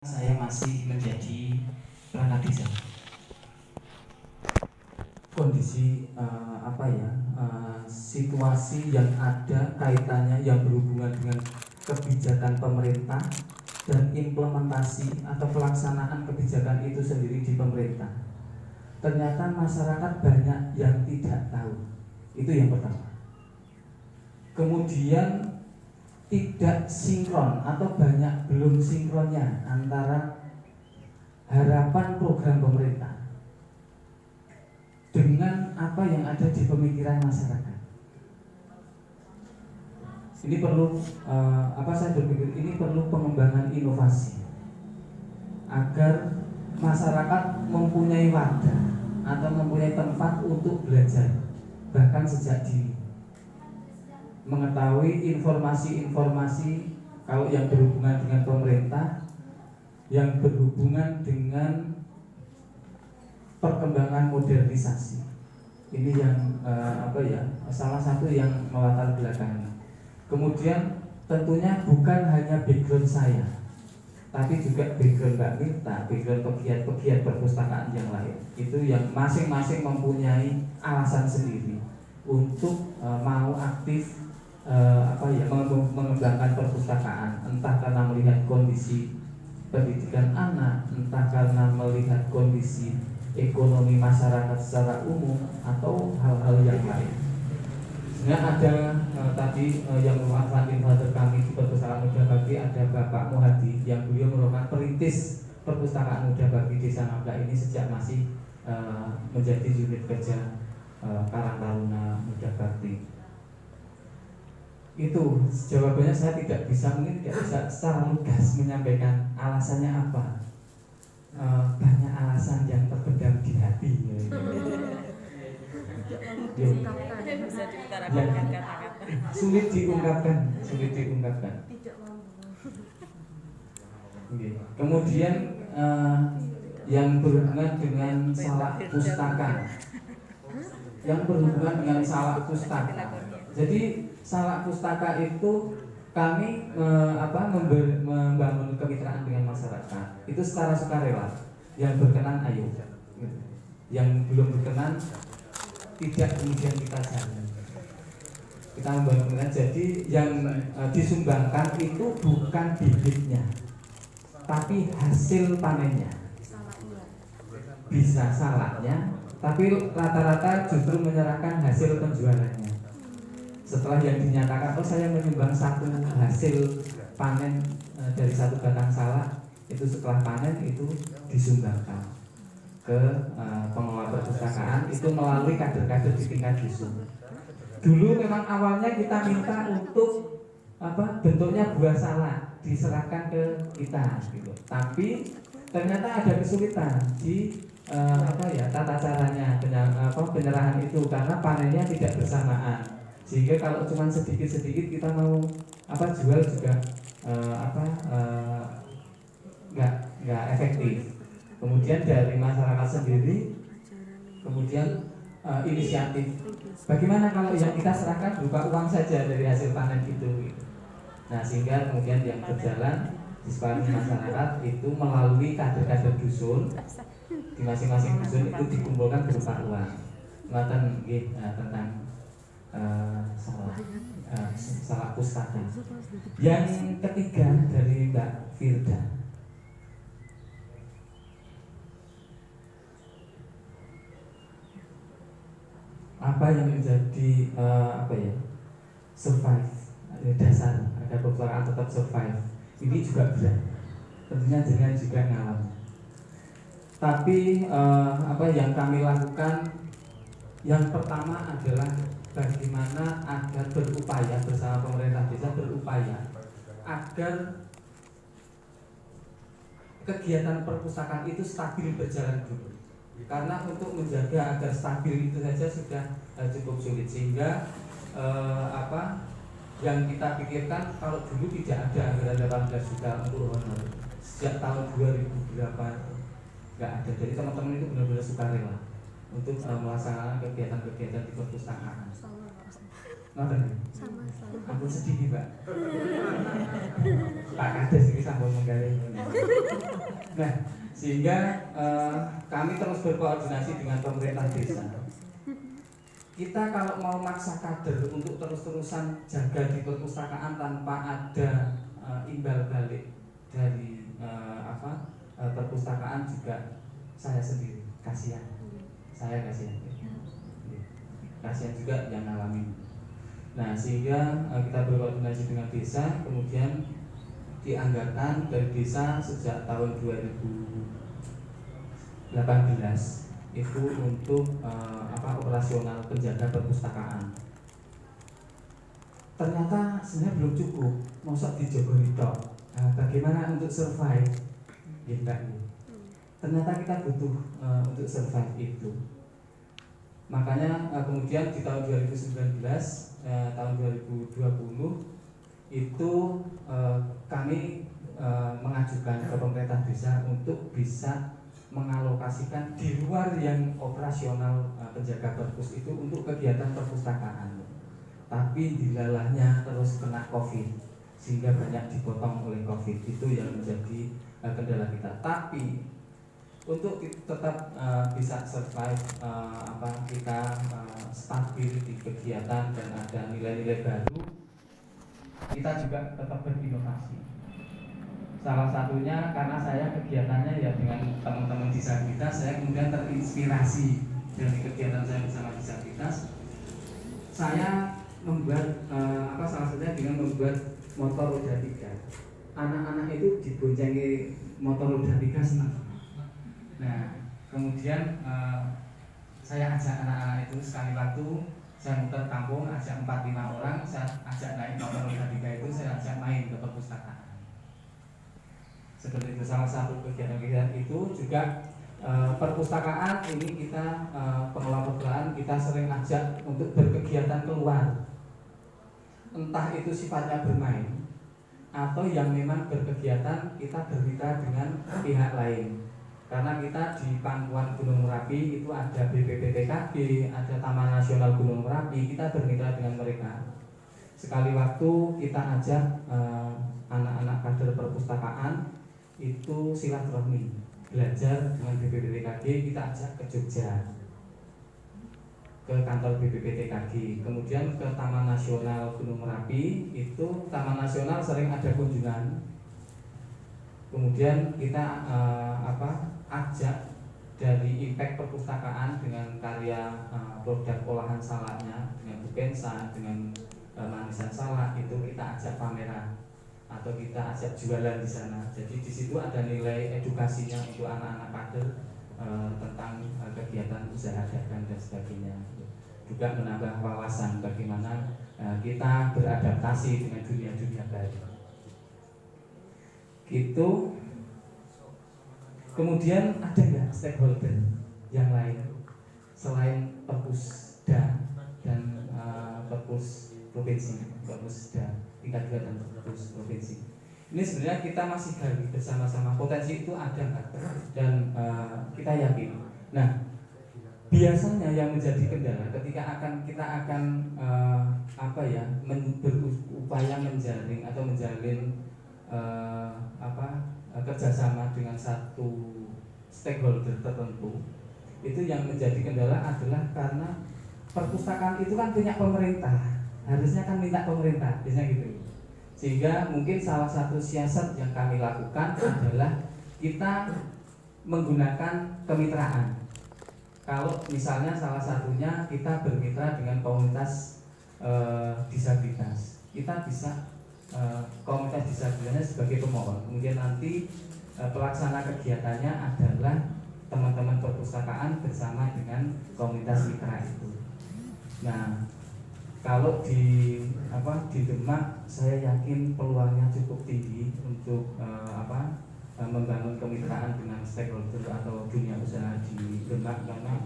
Saya masih menjadi perangkat desa. Kondisi situasi yang ada kaitannya yang berhubungan dengan kebijakan pemerintah dan implementasi atau pelaksanaan kebijakan itu sendiri di pemerintah. Ternyata masyarakat banyak yang tidak tahu. Itu yang pertama. Kemudian tidak sinkron atau banyak belum sinkronnya antara harapan program pemerintah dengan apa yang ada di pemikiran masyarakat. Ini perlu saya berpikir ini perlu pengembangan inovasi agar masyarakat mempunyai wadah atau mempunyai tempat untuk belajar bahkan sejak dini, mengetahui informasi-informasi kalau yang berhubungan dengan pemerintah, yang berhubungan dengan perkembangan modernisasi. Ini yang salah satu yang melatar belakangi. Kemudian tentunya bukan hanya background saya, tapi juga background Mbak Mirta, background pegiat-pegiat perpustakaan yang lain. Itu yang masing-masing mempunyai alasan sendiri untuk mau aktif mengembangkan perpustakaan, entah karena melihat kondisi pendidikan anak, entah karena melihat kondisi ekonomi masyarakat secara umum atau hal-hal yang lain. Sebenarnya ada tadi yang merupakan influencer kami di perpustakaan Muda Bakti, ada Bapak Muhadi yang beliau merupakan perintis perpustakaan Muda Bakti Desa Nangka ini sejak masih menjadi unit kerja Karang Taruna Muda Bakti. Itu jawabannya saya tidak bisa secara lugas menyampaikan alasannya apa. Banyak alasan yang terpendam di hati. Sulit diungkapkan. Kemudian yang berhubungan dengan salah pustaka. Jadi salah pustaka itu kami membangun kemitraan dengan masyarakat itu secara sukarela. Yang berkenan ayo, yang belum berkenan tidak kemudian kita jalan. Kita membangunkan, jadi yang disumbangkan itu bukan bibitnya, tapi hasil panennya. Bisa salahnya, tapi rata-rata justru menyerahkan hasil penjualannya. Setelah yang dinyatakan, saya menyumbang satu hasil panen dari satu batang salak, itu setelah panen itu disumbangkan ke pengelola perpustakaan itu melalui kader-kader di tingkat dusun. Dulu memang awalnya kita minta untuk bentuknya buah salak diserahkan ke kita, gitu. Tapi ternyata ada kesulitan di tata caranya penyerahan itu karena panennya tidak bersamaan. Sehingga kalau cuma sedikit-sedikit kita mau jual juga nggak efektif. Kemudian dari masyarakat sendiri kemudian inisiatif, bagaimana kalau yang kita serahkan berupa uang saja dari hasil panen itu. Nah, sehingga kemudian yang berjalan disepakati masyarakat itu melalui kader-kader dusun di masing-masing dusun itu dikumpulkan berupa uang. Tentang salah pustaka. Yang ketiga dari Mbak Firda, apa yang menjadi survive, dasar agar perpustakaan tetap survive. Ini juga berat, tentunya dengan juga ngalamin. Tapi yang kami lakukan, yang pertama adalah bagaimana agar berupaya bersama pemerintah desa agar kegiatan perpustakaan itu stabil berjalan dulu. Karena untuk menjaga agar stabil itu saja sudah cukup sulit, sehingga yang kita pikirkan kalau dulu tidak ada anggaran 18 juta untuk honor, sejak tahun 2008 nggak ada. Jadi teman-teman itu benar-benar sukarela untuk melaksanakan kegiatan-kegiatan di perpustakaan. Ngoten. Sama-sama. Ampun sedih nih, Mbak. Pak Kades ini sampun menggali. Nah, sehingga kami terus berkoordinasi dengan pemerintah desa. Kita kalau mau maksa kader untuk terus-terusan jaga di perpustakaan tanpa ada imbal balik dari perpustakaan juga saya sendiri kasihan. Saya kasihan. Kasihan juga yang ngalamin. Nah, sehingga kita berkoordinasi dengan desa, kemudian dianggarkan dari desa sejak tahun 2018 itu untuk operasional penjaga perpustakaan. Ternyata sebenarnya belum cukup, mosok dijogori tok. Bagaimana untuk survive? Gitu. Ternyata kita butuh untuk survive itu. Makanya kemudian di tahun 2019, tahun 2020 itu kami mengajukan ke pemerintah desa untuk bisa mengalokasikan di luar yang operasional penjaga perpus itu untuk kegiatan perpustakaan. Tapi dilalahnya terus kena COVID sehingga banyak dipotong oleh COVID. Itu yang menjadi kendala kita. Tapi untuk tetap bisa survive, kita stabil di kegiatan dan ada nilai-nilai baru, kita juga tetap berinovasi. Salah satunya karena saya kegiatannya ya dengan teman-teman disabilitas, saya kemudian terinspirasi dari kegiatan saya bersama disabilitas. Saya membuat salah satunya dengan membuat motor roda 3. Anak-anak itu diboncengi motor roda 3 senang. Nah, kemudian saya ajak anak-anak itu sekali waktu saya muter kampung, ajak 4-5 orang, saya ajak naik motor roda 3 itu, saya ajak main ke perpustakaan. Seperti itu, salah satu kegiatan-kegiatan itu juga perpustakaan ini kita pengelola perpustakaan kita sering ajak untuk berkegiatan keluar, entah itu sifatnya bermain atau yang memang berkegiatan kita bermitra dengan pihak lain. Karena kita di Pangkuan Gunung Merapi itu ada BPPTKB, ada Taman Nasional Gunung Merapi, kita bermitra dengan mereka. Sekali waktu kita ajak anak-anak kader perpustakaan itu silaturahmi, belajar dengan BPPTKG, kita ajak ke Jogja, ke kantor BPPTKG, kemudian ke Taman Nasional Gunung Merapi. Itu Taman Nasional sering ada kunjungan, kemudian kita ajak dari impact perpustakaan dengan karya produk olahan salaknya, dengan bukensa, dengan manisan salak, itu kita ajak pameran atau kita ajak jualan di sana. Jadi di situ ada nilai edukasinya untuk anak-anak kader tentang kegiatan usaha dagang dan sebagainya. Juga menambah wawasan bagaimana kita beradaptasi dengan dunia-dunia baru. Gitu. Kemudian ada nggak stakeholder yang lain selain Perpusda dan Perpus provinsi, Perpusda tingkat 2 dan Perpus provinsi. Ini sebenarnya kita masih gali bersama-sama, potensi itu ada nggak, dan kita yakin. Nah, biasanya yang menjadi kendala ketika kita akan berupaya menjaring atau menjalin kerjasama dengan satu stakeholder tertentu, itu yang menjadi kendala adalah karena perpustakaan itu kan punya pemerintah, harusnya kan minta pemerintah, biasanya gitu. Sehingga mungkin salah satu siasat yang kami lakukan adalah kita menggunakan kemitraan. Kalau misalnya salah satunya kita bermitra dengan komunitas disabilitas, kita bisa komunitas disabilitasnya sebagai pemohon. Kemudian nanti pelaksana kegiatannya adalah teman-teman perpustakaan bersama dengan komunitas mitra itu. Nah, kalau di Demak, saya yakin peluangnya cukup tinggi untuk membangun kemitraan dengan stakeholder atau dunia usaha di Demak, karena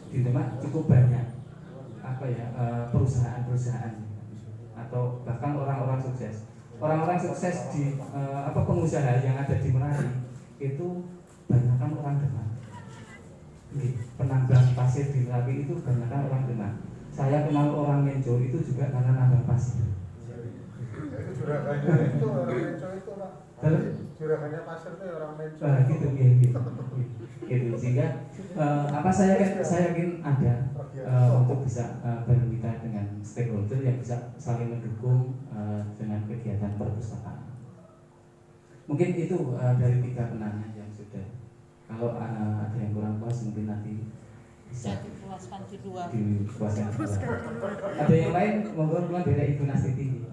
di Demak cukup banyak perusahaan-perusahaan atau bahkan orang-orang sukses. Orang-orang sukses di pengusaha yang ada di Merapi itu banyakkan orang Demak. Penambang pasir di Merapi itu banyakkan orang Demak. saya kenal orang Menjo itu juga karena nambah pasir. Itu juragannya itu orang Menjo itu Pak. Juragannya pasir itu orang Menjo. Gitu. Gitu. Sehingga saya yakin ada untuk bisa bermitra dengan stakeholder yang bisa saling mendukung dengan kegiatan perpustakaan. Mungkin itu dari 3 penanya yang sudah. Kalau ada yang kurang puas mungkin nanti bisa dipuaskan di 2. Ada yang lain monggo dari Ibu Nastiti.